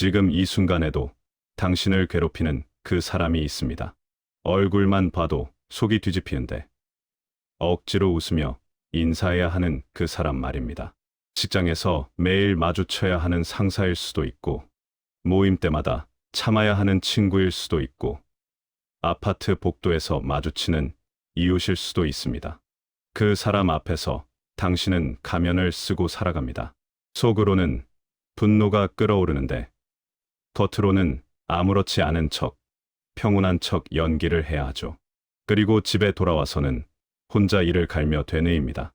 지금 이 순간에도 당신을 괴롭히는 그 사람이 있습니다. 얼굴만 봐도 속이 뒤집히는데 억지로 웃으며 인사해야 하는 그 사람 말입니다. 직장에서 매일 마주쳐야 하는 상사일 수도 있고, 모임 때마다 참아야 하는 친구일 수도 있고, 아파트 복도에서 마주치는 이웃일 수도 있습니다. 그 사람 앞에서 당신은 가면을 쓰고 살아갑니다. 속으로는 분노가 끓어오르는데 겉으로는 아무렇지 않은 척, 평온한 척 연기를 해야 하죠. 그리고 집에 돌아와서는 혼자 이를 갈며 되뇌입니다.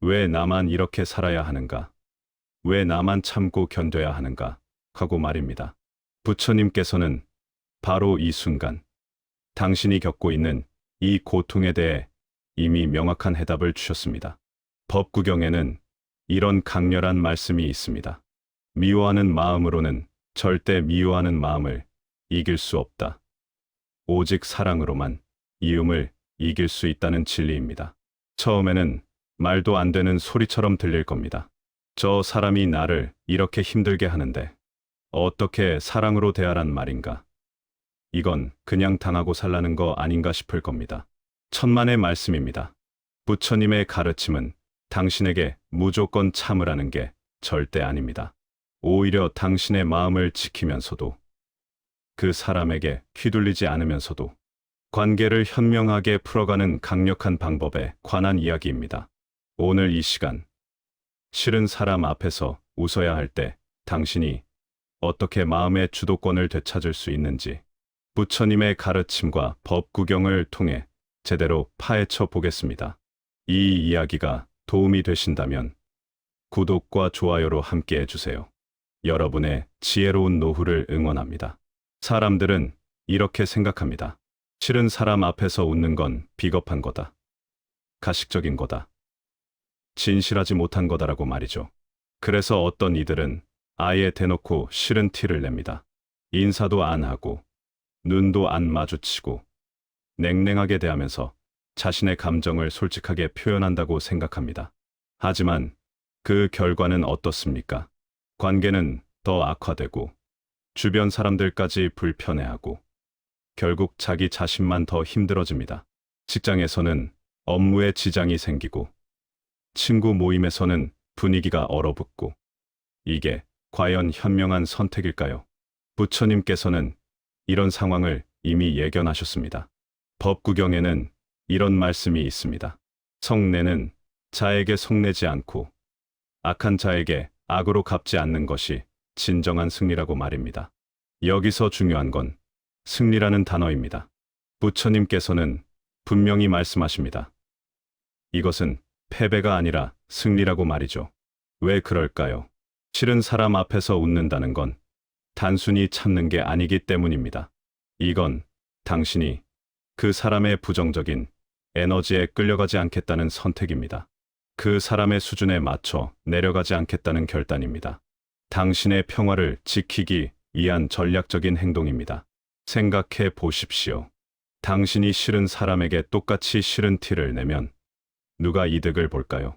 왜 나만 이렇게 살아야 하는가? 왜 나만 참고 견뎌야 하는가? 하고 말입니다. 부처님께서는 바로 이 순간 당신이 겪고 있는 이 고통에 대해 이미 명확한 해답을 주셨습니다. 법구경에는 이런 강렬한 말씀이 있습니다. 미워하는 마음으로는 절대 미워하는 마음을 이길 수 없다. 오직 사랑으로만 이음을 이길 수 있다는 진리입니다. 처음에는 말도 안 되는 소리처럼 들릴 겁니다. 저 사람이 나를 이렇게 힘들게 하는데 어떻게 사랑으로 대하란 말인가? 이건 그냥 당하고 살라는 거 아닌가 싶을 겁니다. 천만의 말씀입니다. 부처님의 가르침은 당신에게 무조건 참으라는 게 절대 아닙니다. 오히려 당신의 마음을 지키면서도, 그 사람에게 휘둘리지 않으면서도 관계를 현명하게 풀어가는 강력한 방법에 관한 이야기입니다. 오늘 이 시간, 싫은 사람 앞에서 웃어야 할 때 당신이 어떻게 마음의 주도권을 되찾을 수 있는지 부처님의 가르침과 법구경을 통해 제대로 파헤쳐 보겠습니다. 이 이야기가 도움이 되신다면 구독과 좋아요로 함께 해주세요. 여러분의 지혜로운 노후를 응원합니다. 사람들은 이렇게 생각합니다. 싫은 사람 앞에서 웃는 건 비겁한 거다. 가식적인 거다. 진실하지 못한 거다라고 말이죠. 그래서 어떤 이들은 아예 대놓고 싫은 티를 냅니다. 인사도 안 하고, 눈도 안 마주치고, 냉랭하게 대하면서 자신의 감정을 솔직하게 표현한다고 생각합니다. 하지만 그 결과는 어떻습니까? 관계는 더 악화되고, 주변 사람들까지 불편해하고, 결국 자기 자신만 더 힘들어집니다. 직장에서는 업무에 지장이 생기고, 친구 모임에서는 분위기가 얼어붙고, 이게 과연 현명한 선택일까요? 부처님께서는 이런 상황을 이미 예견하셨습니다. 법구경에는 이런 말씀이 있습니다. 성내는 자에게 속내지 않고 악한 자에게 악으로 갚지 않는 것이 진정한 승리라고 말입니다. 여기서 중요한 건 승리라는 단어입니다. 부처님께서는 분명히 말씀하십니다. 이것은 패배가 아니라 승리라고 말이죠. 왜 그럴까요? 싫은 사람 앞에서 웃는다는 건 단순히 참는 게 아니기 때문입니다. 이건 당신이 그 사람의 부정적인 에너지에 끌려가지 않겠다는 선택입니다. 그 사람의 수준에 맞춰 내려가지 않겠다는 결단입니다. 당신의 평화를 지키기 위한 전략적인 행동입니다. 생각해 보십시오. 당신이 싫은 사람에게 똑같이 싫은 티를 내면 누가 이득을 볼까요?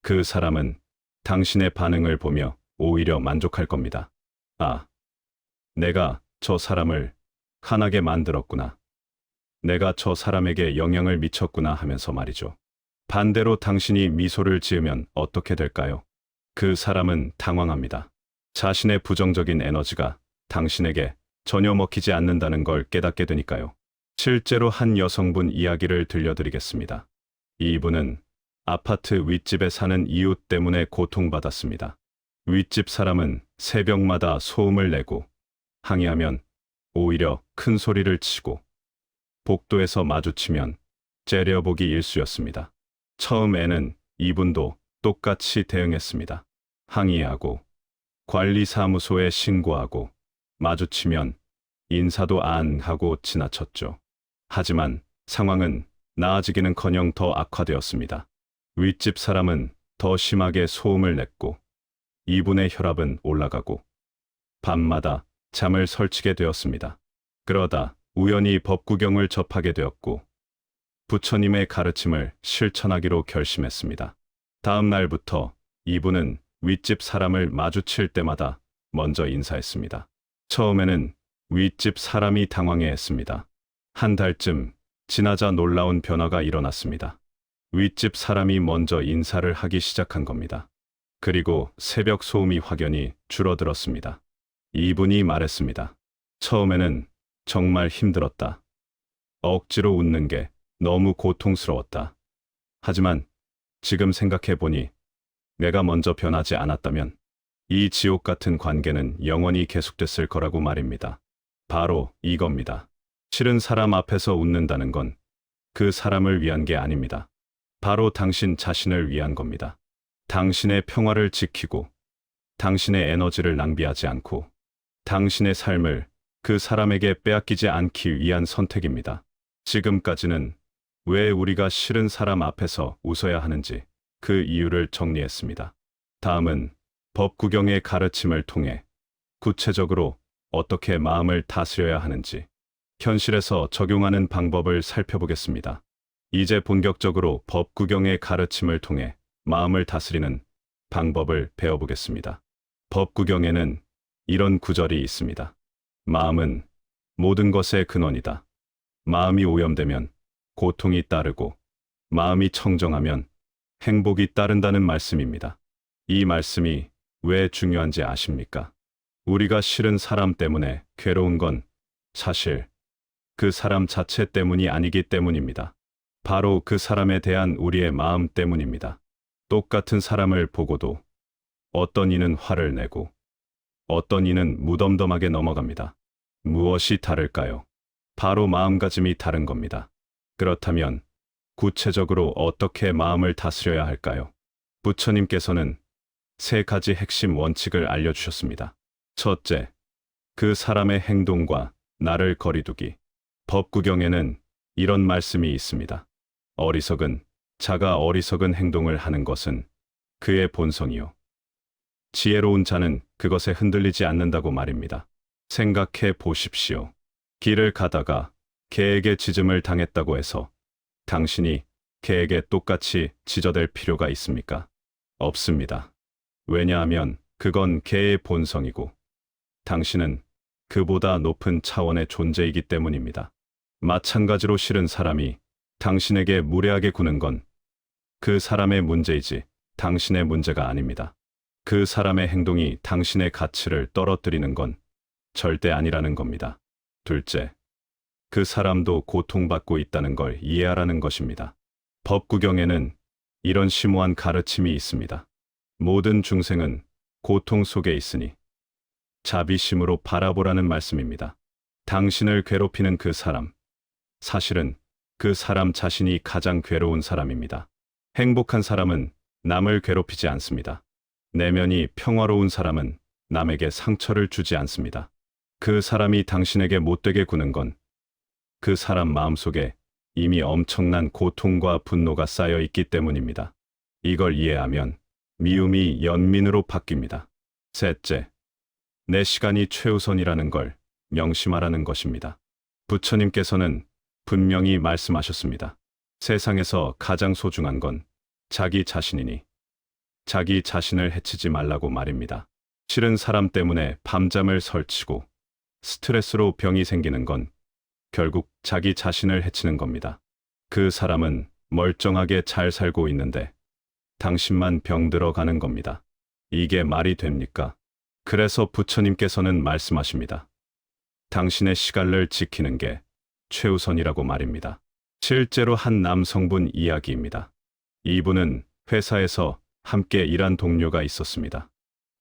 그 사람은 당신의 반응을 보며 오히려 만족할 겁니다. 아, 내가 저 사람을 화나게 만들었구나. 내가 저 사람에게 영향을 미쳤구나 하면서 말이죠. 반대로 당신이 미소를 지으면 어떻게 될까요? 그 사람은 당황합니다. 자신의 부정적인 에너지가 당신에게 전혀 먹히지 않는다는 걸 깨닫게 되니까요. 실제로 한 여성분 이야기를 들려드리겠습니다. 이분은 아파트 윗집에 사는 이웃 때문에 고통받았습니다. 윗집 사람은 새벽마다 소음을 내고 항의하면 오히려 큰 소리를 치고 복도에서 마주치면 째려보기 일쑤였습니다. 처음에는 이분도 똑같이 대응했습니다. 항의하고 관리사무소에 신고하고 마주치면 인사도 안 하고 지나쳤죠. 하지만 상황은 나아지기는커녕 더 악화되었습니다. 윗집 사람은 더 심하게 소음을 냈고 이분의 혈압은 올라가고 밤마다 잠을 설치게 되었습니다. 그러다 우연히 법구경을 접하게 되었고 부처님의 가르침을 실천하기로 결심했습니다. 다음 날부터 이분은 윗집 사람을 마주칠 때마다 먼저 인사했습니다. 처음에는 윗집 사람이 당황해했습니다. 한 달쯤 지나자 놀라운 변화가 일어났습니다. 윗집 사람이 먼저 인사를 하기 시작한 겁니다. 그리고 새벽 소음이 확연히 줄어들었습니다. 이분이 말했습니다. 처음에는 정말 힘들었다. 억지로 웃는 게 너무 고통스러웠다. 하지만 지금 생각해 보니 내가 먼저 변하지 않았다면 이 지옥 같은 관계는 영원히 계속됐을 거라고 말입니다. 바로 이겁니다. 싫은 사람 앞에서 웃는다는 건 그 사람을 위한 게 아닙니다. 바로 당신 자신을 위한 겁니다. 당신의 평화를 지키고 당신의 에너지를 낭비하지 않고 당신의 삶을 그 사람에게 빼앗기지 않기 위한 선택입니다. 지금까지는 왜 우리가 싫은 사람 앞에서 웃어야 하는지 그 이유를 정리했습니다. 다음은 법구경의 가르침을 통해 구체적으로 어떻게 마음을 다스려야 하는지 현실에서 적용하는 방법을 살펴보겠습니다. 이제 본격적으로 법구경의 가르침을 통해 마음을 다스리는 방법을 배워보겠습니다. 법구경에는 이런 구절이 있습니다. 마음은 모든 것의 근원이다. 마음이 오염되면 고통이 따르고 마음이 청정하면 행복이 따른다는 말씀입니다. 이 말씀이 왜 중요한지 아십니까? 우리가 싫은 사람 때문에 괴로운 건 사실 그 사람 자체 때문이 아니기 때문입니다. 바로 그 사람에 대한 우리의 마음 때문입니다. 똑같은 사람을 보고도 어떤 이는 화를 내고 어떤 이는 무덤덤하게 넘어갑니다. 무엇이 다를까요? 바로 마음가짐이 다른 겁니다. 그렇다면 구체적으로 어떻게 마음을 다스려야 할까요? 부처님께서는 3가지 핵심 원칙을 알려주셨습니다. 첫째, 그 사람의 행동과 나를 거리두기. 법구경에는 이런 말씀이 있습니다. 어리석은 자가 어리석은 행동을 하는 것은 그의 본성이요. 지혜로운 자는 그것에 흔들리지 않는다고 말입니다. 생각해 보십시오. 길을 가다가 개에게 짖음을 당했다고 해서 당신이 개에게 똑같이 짖어댈 필요가 있습니까? 없습니다. 왜냐하면 그건 개의 본성이고 당신은 그보다 높은 차원의 존재이기 때문입니다. 마찬가지로 싫은 사람이 당신에게 무례하게 구는 건 그 사람의 문제이지 당신의 문제가 아닙니다. 그 사람의 행동이 당신의 가치를 떨어뜨리는 건 절대 아니라는 겁니다. 둘째, 그 사람도 고통받고 있다는 걸 이해하라는 것입니다. 법구경에는 이런 심오한 가르침이 있습니다. 모든 중생은 고통 속에 있으니 자비심으로 바라보라는 말씀입니다. 당신을 괴롭히는 그 사람, 사실은 그 사람 자신이 가장 괴로운 사람입니다. 행복한 사람은 남을 괴롭히지 않습니다. 내면이 평화로운 사람은 남에게 상처를 주지 않습니다. 그 사람이 당신에게 못되게 구는 건 그 사람 마음속에 이미 엄청난 고통과 분노가 쌓여 있기 때문입니다. 이걸 이해하면 미움이 연민으로 바뀝니다. 셋째, 내 시간이 최우선이라는 걸 명심하라는 것입니다. 부처님께서는 분명히 말씀하셨습니다. 세상에서 가장 소중한 건 자기 자신이니 자기 자신을 해치지 말라고 말입니다. 싫은 사람 때문에 밤잠을 설치고 스트레스로 병이 생기는 건 결국 자기 자신을 해치는 겁니다. 그 사람은 멀쩡하게 잘 살고 있는데 당신만 병들어 가는 겁니다. 이게 말이 됩니까? 그래서 부처님께서는 말씀하십니다. 당신의 시간을 지키는 게 최우선이라고 말입니다. 실제로 한 남성분 이야기입니다. 이분은 회사에서 함께 일한 동료가 있었습니다.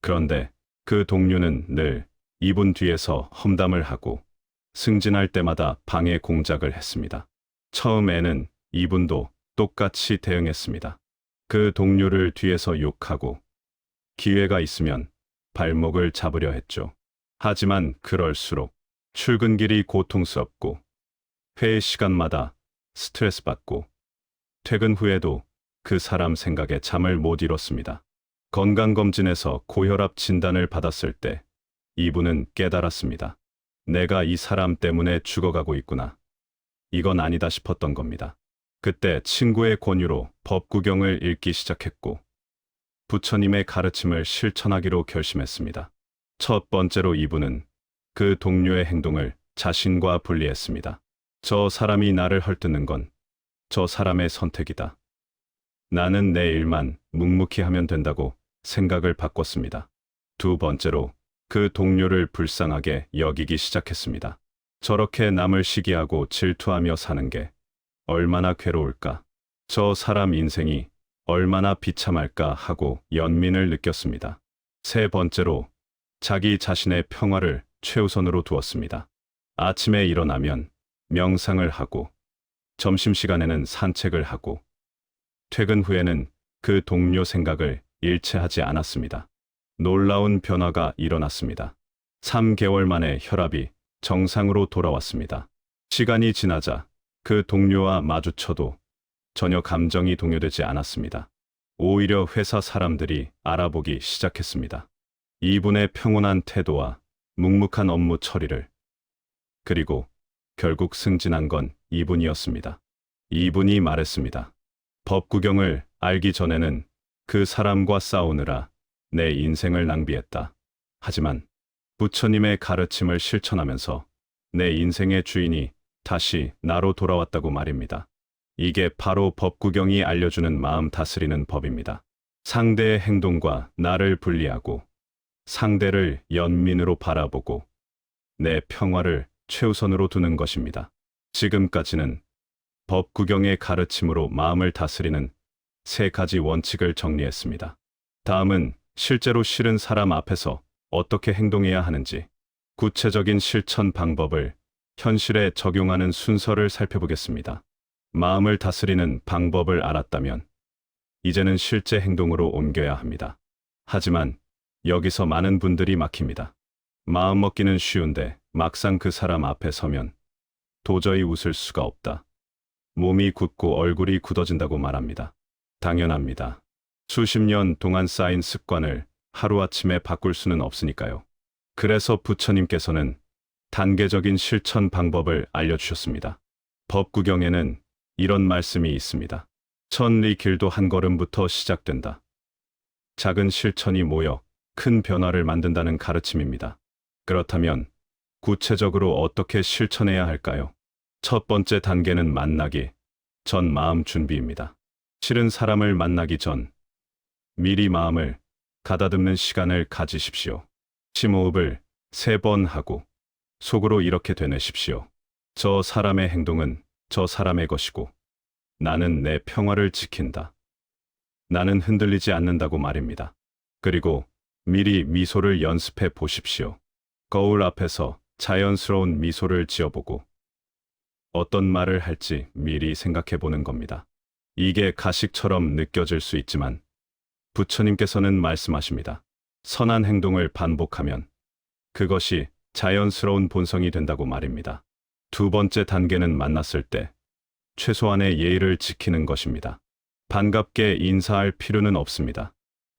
그런데 그 동료는 늘 이분 뒤에서 험담을 하고 승진할 때마다 방해 공작을 했습니다. 처음에는 이분도 똑같이 대응했습니다. 그 동료를 뒤에서 욕하고 기회가 있으면 발목을 잡으려 했죠. 하지만 그럴수록 출근길이 고통스럽고 회의 시간마다 스트레스 받고 퇴근 후에도 그 사람 생각에 잠을 못 이뤘습니다. 건강검진에서 고혈압 진단을 받았을 때 이분은 깨달았습니다. 내가 이 사람 때문에 죽어가고 있구나. 이건 아니다 싶었던 겁니다. 그때 친구의 권유로 법구경을 읽기 시작했고 부처님의 가르침을 실천하기로 결심했습니다. 첫 번째로 이분은 그 동료의 행동을 자신과 분리했습니다. 저 사람이 나를 헐뜯는 건 저 사람의 선택이다. 나는 내 일만 묵묵히 하면 된다고 생각을 바꿨습니다. 두 번째로 그 동료를 불쌍하게 여기기 시작했습니다. 저렇게 남을 시기하고 질투하며 사는 게 얼마나 괴로울까? 저 사람 인생이 얼마나 비참할까 하고 연민을 느꼈습니다. 세 번째로 자기 자신의 평화를 최우선으로 두었습니다. 아침에 일어나면 명상을 하고 점심시간에는 산책을 하고 퇴근 후에는 그 동료 생각을 일체하지 않았습니다. 놀라운 변화가 일어났습니다. 3개월 만에 혈압이 정상으로 돌아왔습니다. 시간이 지나자 그 동료와 마주쳐도 전혀 감정이 동요되지 않았습니다. 오히려 회사 사람들이 알아보기 시작했습니다. 이분의 평온한 태도와 묵묵한 업무 처리를. 그리고 결국 승진한 건 이분이었습니다. 이분이 말했습니다. 법구경을 알기 전에는 그 사람과 싸우느라 내 인생을 낭비했다. 하지만 부처님의 가르침을 실천하면서 내 인생의 주인이 다시 나로 돌아왔다고 말입니다. 이게 바로 법구경이 알려주는 마음 다스리는 법입니다. 상대의 행동과 나를 분리하고 상대를 연민으로 바라보고 내 평화를 최우선으로 두는 것입니다. 지금까지는 법구경의 가르침으로 마음을 다스리는 3가지 원칙을 정리했습니다. 다음은 실제로 싫은 사람 앞에서 어떻게 행동해야 하는지 구체적인 실천 방법을 현실에 적용하는 순서를 살펴보겠습니다. 마음을 다스리는 방법을 알았다면 이제는 실제 행동으로 옮겨야 합니다. 하지만 여기서 많은 분들이 막힙니다. 마음 먹기는 쉬운데 막상 그 사람 앞에 서면 도저히 웃을 수가 없다. 몸이 굳고 얼굴이 굳어진다고 말합니다. 당연합니다. 수십 년 동안 쌓인 습관을 하루아침에 바꿀 수는 없으니까요. 그래서 부처님께서는 단계적인 실천 방법을 알려주셨습니다. 법구경에는 이런 말씀이 있습니다. 천리 길도 한 걸음부터 시작된다. 작은 실천이 모여 큰 변화를 만든다는 가르침입니다. 그렇다면 구체적으로 어떻게 실천해야 할까요? 첫 번째 단계는 만나기 전 마음 준비입니다. 싫은 사람을 만나기 전 미리 마음을 가다듬는 시간을 가지십시오. 심호흡을 3번 하고 속으로 이렇게 되뇌십시오. 저 사람의 행동은 저 사람의 것이고 나는 내 평화를 지킨다. 나는 흔들리지 않는다고 말입니다. 그리고 미리 미소를 연습해 보십시오. 거울 앞에서 자연스러운 미소를 지어보고 어떤 말을 할지 미리 생각해 보는 겁니다. 이게 가식처럼 느껴질 수 있지만 부처님께서는 말씀하십니다. 선한 행동을 반복하면 그것이 자연스러운 본성이 된다고 말입니다. 두 번째 단계는 만났을 때 최소한의 예의를 지키는 것입니다. 반갑게 인사할 필요는 없습니다.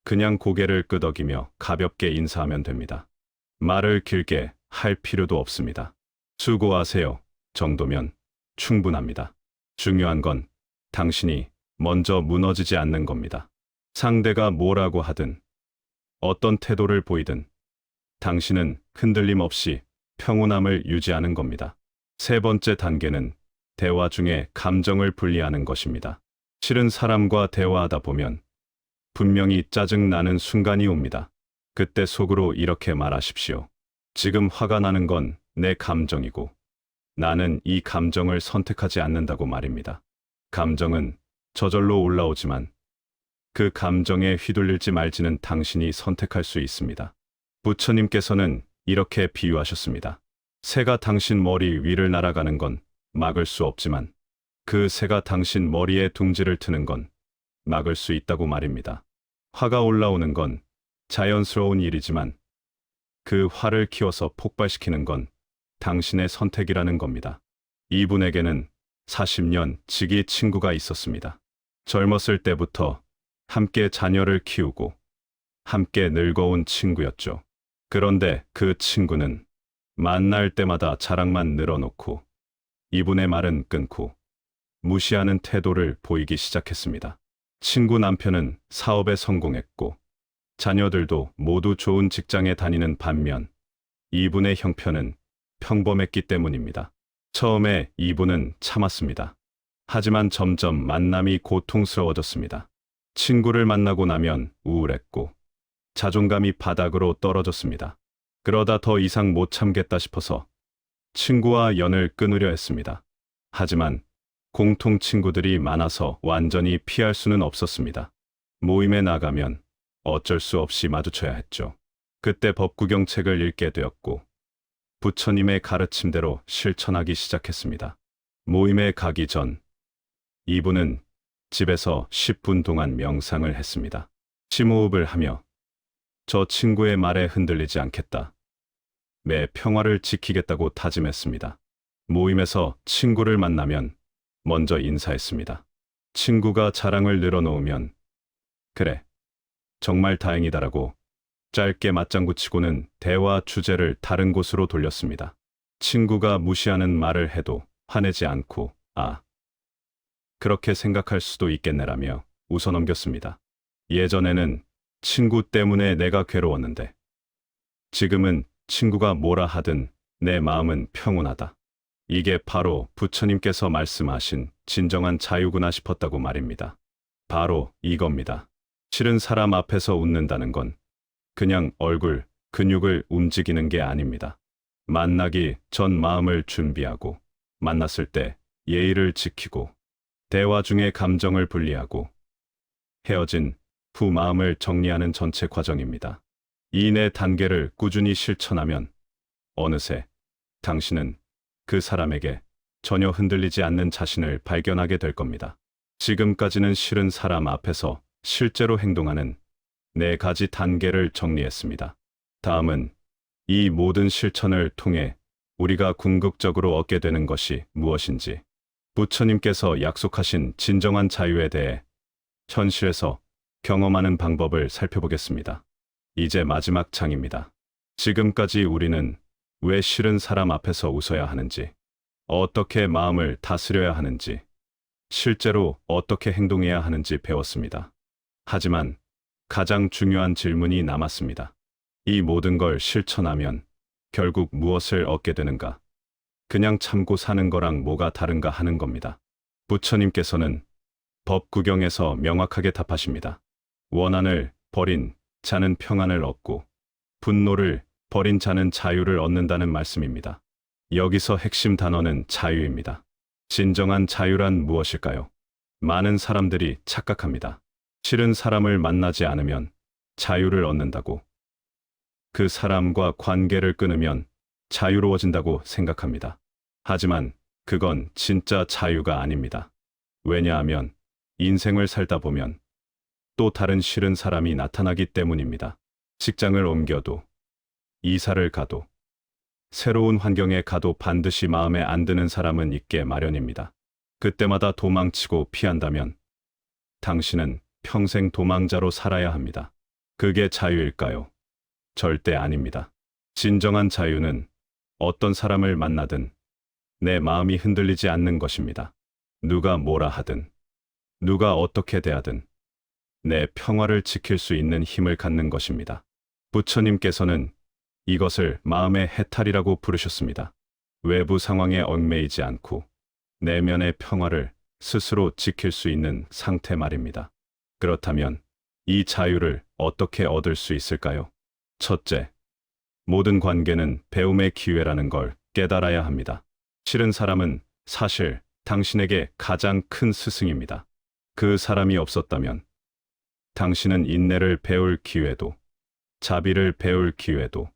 그냥 고개를 끄덕이며 가볍게 인사하면 됩니다. 말을 길게 할 필요도 없습니다. 수고하세요 정도면 충분합니다. 중요한 건 당신이 먼저 무너지지 않는 겁니다. 상대가 뭐라고 하든 어떤 태도를 보이든 당신은 흔들림 없이 평온함을 유지하는 겁니다. 세 번째 단계는 대화 중에 감정을 분리하는 것입니다. 싫은 사람과 대화하다 보면 분명히 짜증나는 순간이 옵니다. 그때 속으로 이렇게 말하십시오. 지금 화가 나는 건 내 감정이고 나는 이 감정을 선택하지 않는다고 말입니다. 감정은 저절로 올라오지만 그 감정에 휘둘릴지 말지는 당신이 선택할 수 있습니다. 부처님께서는 이렇게 비유하셨습니다. 새가 당신 머리 위를 날아가는 건 막을 수 없지만 그 새가 당신 머리에 둥지를 트는 건 막을 수 있다고 말입니다. 화가 올라오는 건 자연스러운 일이지만 그 화를 키워서 폭발시키는 건 당신의 선택이라는 겁니다. 이분에게는 40년 지기 친구가 있었습니다. 젊었을 때부터 함께 자녀를 키우고 함께 늙어온 친구였죠. 그런데 그 친구는 만날 때마다 자랑만 늘어놓고 이분의 말은 끊고 무시하는 태도를 보이기 시작했습니다. 친구 남편은 사업에 성공했고 자녀들도 모두 좋은 직장에 다니는 반면 이분의 형편은 평범했기 때문입니다. 처음에 이분은 참았습니다. 하지만 점점 만남이 고통스러워졌습니다. 친구를 만나고 나면 우울했고 자존감이 바닥으로 떨어졌습니다. 그러다 더 이상 못 참겠다 싶어서 친구와 연을 끊으려 했습니다. 하지만 공통 친구들이 많아서 완전히 피할 수는 없었습니다. 모임에 나가면 어쩔 수 없이 마주쳐야 했죠. 그때 법구경책을 읽게 되었고 부처님의 가르침대로 실천하기 시작했습니다. 모임에 가기 전 이분은 집에서 10분 동안 명상을 했습니다. 심호흡을 하며 저 친구의 말에 흔들리지 않겠다. 내 평화를 지키겠다고 다짐했습니다. 모임에서 친구를 만나면 먼저 인사했습니다. 친구가 자랑을 늘어놓으면 그래, 정말 다행이다라고 짧게 맞장구 치고는 대화 주제를 다른 곳으로 돌렸습니다. 친구가 무시하는 말을 해도 화내지 않고 그렇게 생각할 수도 있겠네라며 웃어넘겼습니다. 예전에는 친구 때문에 내가 괴로웠는데 지금은 친구가 뭐라 하든 내 마음은 평온하다. 이게 바로 부처님께서 말씀하신 진정한 자유구나 싶었다고 말입니다. 바로 이겁니다. 싫은 사람 앞에서 웃는다는 건 그냥 얼굴, 근육을 움직이는 게 아닙니다. 만나기 전 마음을 준비하고 만났을 때 예의를 지키고 대화 중에 감정을 분리하고 헤어진 후 마음을 정리하는 전체 과정입니다. 이 네 단계를 꾸준히 실천하면 어느새 당신은 그 사람에게 전혀 흔들리지 않는 자신을 발견하게 될 겁니다. 지금까지는 싫은 사람 앞에서 실제로 행동하는 4가지 단계를 정리했습니다. 다음은 이 모든 실천을 통해 우리가 궁극적으로 얻게 되는 것이 무엇인지, 부처님께서 약속하신 진정한 자유에 대해 현실에서 경험하는 방법을 살펴보겠습니다. 이제 마지막 장입니다. 지금까지 우리는 왜 싫은 사람 앞에서 웃어야 하는지, 어떻게 마음을 다스려야 하는지, 실제로 어떻게 행동해야 하는지 배웠습니다. 하지만 가장 중요한 질문이 남았습니다. 이 모든 걸 실천하면 결국 무엇을 얻게 되는가? 그냥 참고 사는 거랑 뭐가 다른가 하는 겁니다. 부처님께서는 법구경에서 명확하게 답하십니다. 원한을 버린 자는 평안을 얻고 분노를 버린 자는 자유를 얻는다는 말씀입니다. 여기서 핵심 단어는 자유입니다. 진정한 자유란 무엇일까요? 많은 사람들이 착각합니다. 싫은 사람을 만나지 않으면 자유를 얻는다고, 그 사람과 관계를 끊으면 자유로워진다고 생각합니다. 하지만 그건 진짜 자유가 아닙니다. 왜냐하면 인생을 살다 보면 또 다른 싫은 사람이 나타나기 때문입니다. 직장을 옮겨도, 이사를 가도, 새로운 환경에 가도 반드시 마음에 안 드는 사람은 있게 마련입니다. 그때마다 도망치고 피한다면 당신은 평생 도망자로 살아야 합니다. 그게 자유일까요? 절대 아닙니다. 진정한 자유는 어떤 사람을 만나든 내 마음이 흔들리지 않는 것입니다. 누가 뭐라 하든, 누가 어떻게 대하든 내 평화를 지킬 수 있는 힘을 갖는 것입니다. 부처님께서는 이것을 마음의 해탈이라고 부르셨습니다. 외부 상황에 얽매이지 않고 내면의 평화를 스스로 지킬 수 있는 상태 말입니다. 그렇다면 이 자유를 어떻게 얻을 수 있을까요? 첫째, 모든 관계는 배움의 기회라는 걸 깨달아야 합니다. 싫은 사람은 사실 당신에게 가장 큰 스승입니다. 그 사람이 없었다면 당신은 인내를 배울 기회도, 자비를 배울 기회도,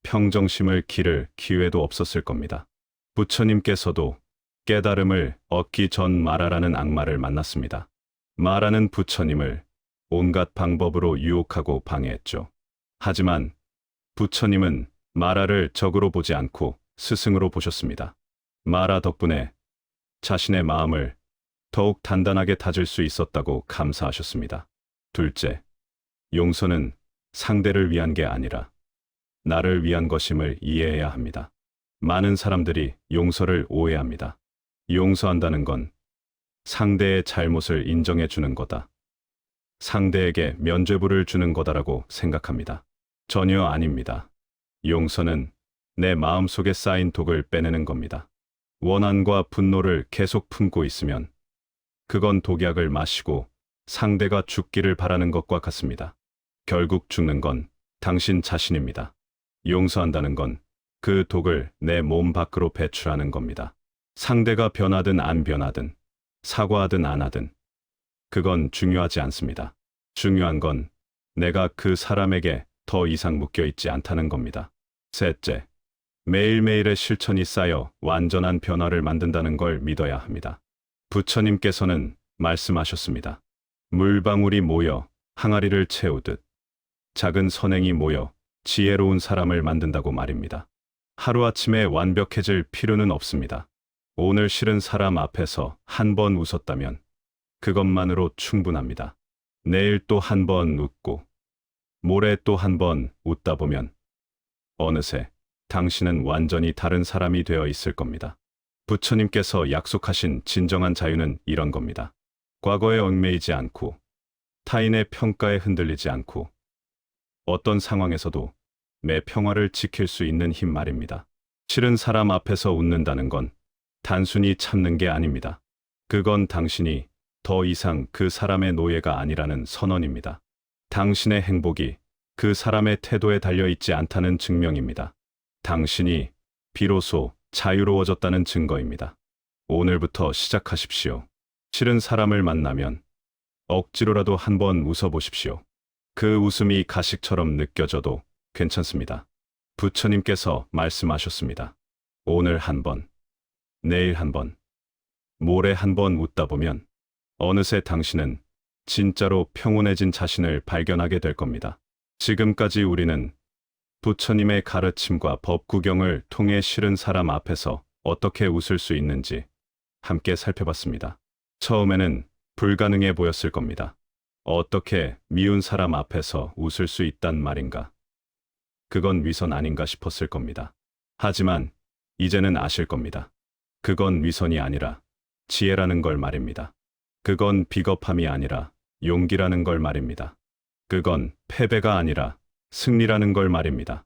평정심을 기를 기회도 없었을 겁니다. 부처님께서도 깨달음을 얻기 전 마라라는 악마를 만났습니다. 마라는 부처님을 온갖 방법으로 유혹하고 방해했죠. 하지만 부처님은 마라를 적으로 보지 않고 스승으로 보셨습니다. 마라 덕분에 자신의 마음을 더욱 단단하게 다질 수 있었다고 감사하셨습니다. 둘째, 용서는 상대를 위한 게 아니라 나를 위한 것임을 이해해야 합니다. 많은 사람들이 용서를 오해합니다. 용서한다는 건 상대의 잘못을 인정해 주는 거다, 상대에게 면죄부를 주는 거다라고 생각합니다. 전혀 아닙니다. 용서는 내 마음속에 쌓인 독을 빼내는 겁니다. 원한과 분노를 계속 품고 있으면 그건 독약을 마시고 상대가 죽기를 바라는 것과 같습니다. 결국 죽는 건 당신 자신입니다. 용서한다는 건 그 독을 내 몸 밖으로 배출하는 겁니다. 상대가 변하든 안 변하든, 사과하든 안 하든, 그건 중요하지 않습니다. 중요한 건 내가 그 사람에게 더 이상 묶여 있지 않다는 겁니다. 셋째, 매일매일의 실천이 쌓여 완전한 변화를 만든다는 걸 믿어야 합니다. 부처님께서는 말씀하셨습니다. 물방울이 모여 항아리를 채우듯 작은 선행이 모여 지혜로운 사람을 만든다고 말입니다. 하루아침에 완벽해질 필요는 없습니다. 오늘 싫은 사람 앞에서 한 번 웃었다면 그것만으로 충분합니다. 내일 또 한 번 웃고 모레 또 한 번 웃다 보면 어느새 당신은 완전히 다른 사람이 되어 있을 겁니다. 부처님께서 약속하신 진정한 자유는 이런 겁니다. 과거에 얽매이지 않고 타인의 평가에 흔들리지 않고 어떤 상황에서도 내 평화를 지킬 수 있는 힘 말입니다. 싫은 사람 앞에서 웃는다는 건 단순히 참는 게 아닙니다. 그건 당신이 더 이상 그 사람의 노예가 아니라는 선언입니다. 당신의 행복이 그 사람의 태도에 달려 있지 않다는 증명입니다. 당신이 비로소 자유로워졌다는 증거입니다. 오늘부터 시작하십시오. 싫은 사람을 만나면 억지로라도 한번 웃어보십시오. 그 웃음이 가식처럼 느껴져도 괜찮습니다. 부처님께서 말씀하셨습니다. 오늘 한 번, 내일 한 번, 모레 한 번 웃다 보면 어느새 당신은 진짜로 평온해진 자신을 발견하게 될 겁니다. 지금까지 우리는 부처님의 가르침과 법구경을 통해 싫은 사람 앞에서 어떻게 웃을 수 있는지 함께 살펴봤습니다. 처음에는 불가능해 보였을 겁니다. 어떻게 미운 사람 앞에서 웃을 수 있단 말인가? 그건 위선 아닌가 싶었을 겁니다. 하지만 이제는 아실 겁니다. 그건 위선이 아니라 지혜라는 걸 말입니다. 그건 비겁함이 아니라 용기라는 걸 말입니다. 그건 패배가 아니라 승리라는 걸 말입니다.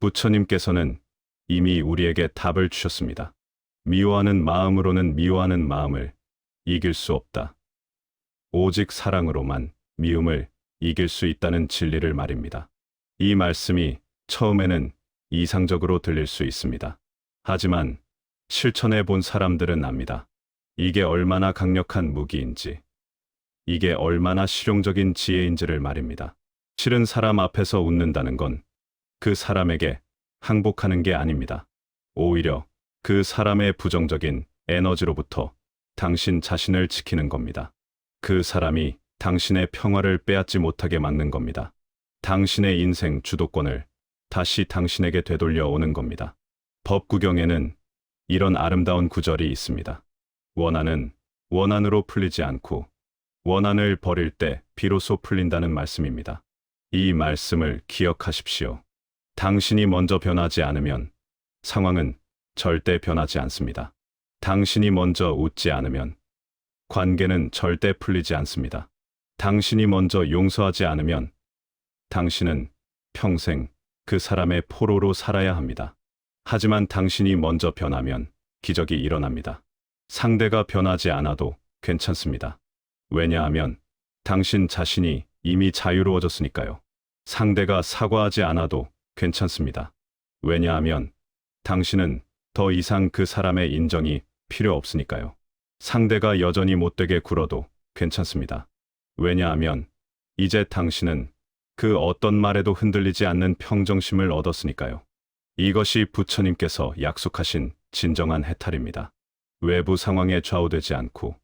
부처님께서는 이미 우리에게 답을 주셨습니다. 미워하는 마음으로는 미워하는 마음을 이길 수 없다. 오직 사랑으로만 미움을 이길 수 있다는 진리를 말입니다. 이 말씀이 처음에는 이상적으로 들릴 수 있습니다. 하지만 실천해 본 사람들은 압니다. 이게 얼마나 강력한 무기인지, 이게 얼마나 실용적인 지혜인지를 말입니다. 싫은 사람 앞에서 웃는다는 건 그 사람에게 항복하는 게 아닙니다. 오히려 그 사람의 부정적인 에너지로부터 당신 자신을 지키는 겁니다. 그 사람이 당신의 평화를 빼앗지 못하게 막는 겁니다. 당신의 인생 주도권을 다시 당신에게 되돌려 오는 겁니다. 법구경에는 이런 아름다운 구절이 있습니다. 원한은 원한으로 풀리지 않고 원한을 버릴 때 비로소 풀린다는 말씀입니다. 이 말씀을 기억하십시오. 당신이 먼저 변하지 않으면 상황은 절대 변하지 않습니다. 당신이 먼저 웃지 않으면 관계는 절대 풀리지 않습니다. 당신이 먼저 용서하지 않으면 당신은 평생 그 사람의 포로로 살아야 합니다. 하지만 당신이 먼저 변하면 기적이 일어납니다. 상대가 변하지 않아도 괜찮습니다. 왜냐하면 당신 자신이 이미 자유로워졌으니까요. 상대가 사과하지 않아도 괜찮습니다. 왜냐하면 당신은 더 이상 그 사람의 인정이 필요 없으니까요. 상대가 여전히 못되게 굴어도 괜찮습니다. 왜냐하면 이제 당신은 그 어떤 말에도 흔들리지 않는 평정심을 얻었으니까요. 이것이 부처님께서 약속하신 진정한 해탈입니다. 외부 상황에 좌우되지 않고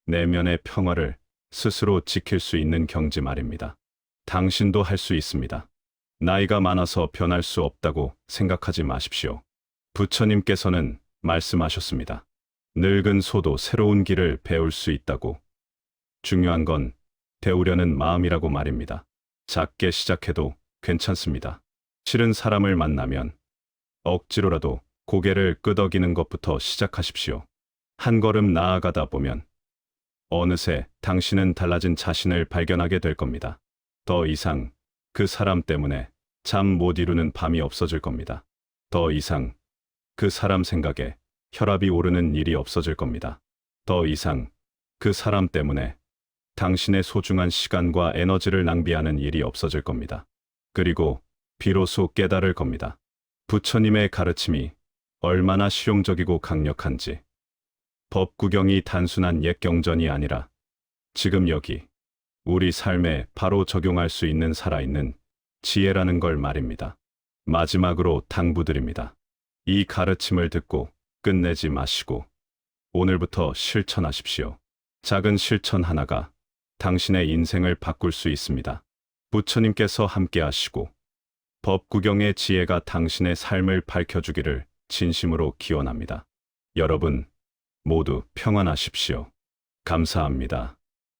내면의 평화를 스스로 지킬 수 있는 경지 말입니다. 당신도 할 수 있습니다. 나이가 많아서 변할 수 없다고 생각하지 마십시오. 부처님께서는 말씀하셨습니다. 늙은 소도 새로운 길을 배울 수 있다고. 중요한 건 배우려는 마음이라고 말입니다. 작게 시작해도 괜찮습니다. 싫은 사람을 만나면 억지로라도 고개를 끄덕이는 것부터 시작하십시오. 한 걸음 나아가다 보면 어느새 당신은 달라진 자신을 발견하게 될 겁니다. 더 이상 그 사람 때문에 잠 못 이루는 밤이 없어질 겁니다. 더 이상 그 사람 생각에 혈압이 오르는 일이 없어질 겁니다. 더 이상 그 사람 때문에 당신의 소중한 시간과 에너지를 낭비하는 일이 없어질 겁니다. 그리고 비로소 깨달을 겁니다. 부처님의 가르침이 얼마나 실용적이고 강력한지. 법구경이 단순한 옛 경전이 아니라 지금 여기 우리 삶에 바로 적용할 수 있는 살아있는 지혜라는 걸 말입니다. 마지막으로 당부드립니다. 이 가르침을 듣고 끝내지 마시고 오늘부터 실천하십시오. 작은 실천 하나가 당신의 인생을 바꿀 수 있습니다. 부처님께서 함께 하시고 법구경의 지혜가 당신의 삶을 밝혀주기를 진심으로 기원합니다. 여러분 모두 평안하십시오. 감사합니다.